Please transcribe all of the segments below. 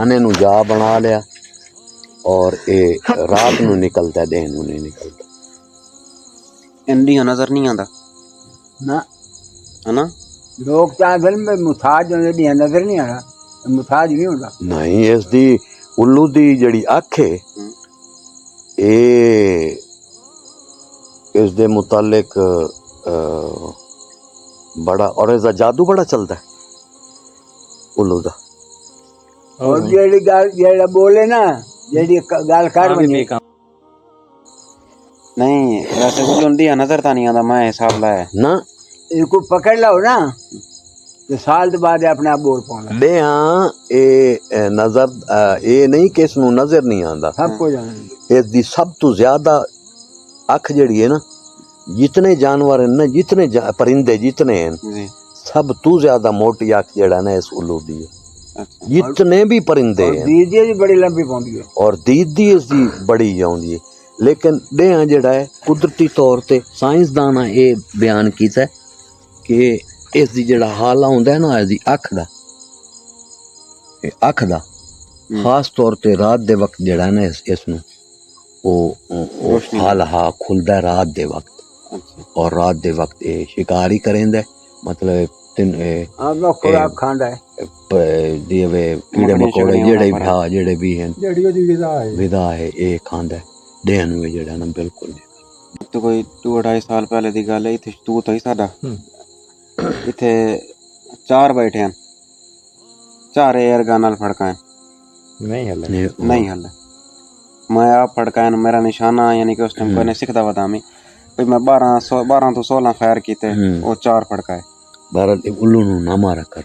दाने नू जा बना लिया और ये रात नू निकलता दिन नू नहीं निकलता। इंडिया नजर नहीं आता ना है ना। लोग चाहते हैं मुथाज होने नजर नहीं आ रहा मुथाज नहीं होता नहीं इसदी उल्लू दी जड़ी अख है ये इस दे मुतालिक बड़ा और इसका जादू बड़ा चलता है उल्लू दा। और जेड़ी गाल जेड़ा बोले ना जेड़ी गाल कर बनी नहीं वैसे कुछ इंडिया नजर तो नहीं आता। मैं हिसाब लाया ना इनको पकड़ लो ना तो साल के बाद अपने आप बोल पाऊंगा बे हाँ ये नजर ये नहीं कि इसनू नजर नहीं आंदा सबको जाना इसदी सब तो ज्यादा अख जड़ी है ना जितने जानवर हैं ना जितने परिंदे जितने हैं जी। सब तू ज्यादा मोटी अख जड़ा ना इस उल्लू दी है। अच्छा। जितने भी परिंदे हैं दीदी भी बड़ी लंबी पौंदी है और दीदी इसदी बड़ी जाउंदी है लेकिन डेहा जड़ा है कुदरती तौर ते साइंसदाना ये बयान कीता कि इसदी जड़ा हाला हुंदा है ना इसदी अख दा खास तौर ते रात दे वक्त जड़ा है ना इसनू वो हाल हा खुलदा है रात दे वक्त। अच्छा। और रात दे वक्त ये शिकारी करेंदा मतलब तीन आपका खुराक खांदा है दिए कीड़े मकोड़े जेड़े भी हैं विदा है ये खांदा है देह नू जेड़ा ना बिल्कुल तो कोई 2-2.5 साल पहले दी गल है। इत्थे तू तो ही साडा इत्थे 4 बैठे हैं 4 एयर गन नाल फड़काए नहीं हल्ले मैं आप फड़काए मेरा निशाना यानी कि उस टाइम कोई नहीं सिखदा पता मैं भाई मैं 12 तो 16 फायर कीते वो 4 फड़काए बहरहाल उल्लू नू ना मारा कर।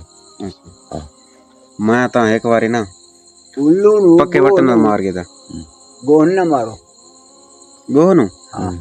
मैं तो एक बारी ना उल्लू नू पक्के बटन मार गया था गोहन ना मारो गोह नू हाँ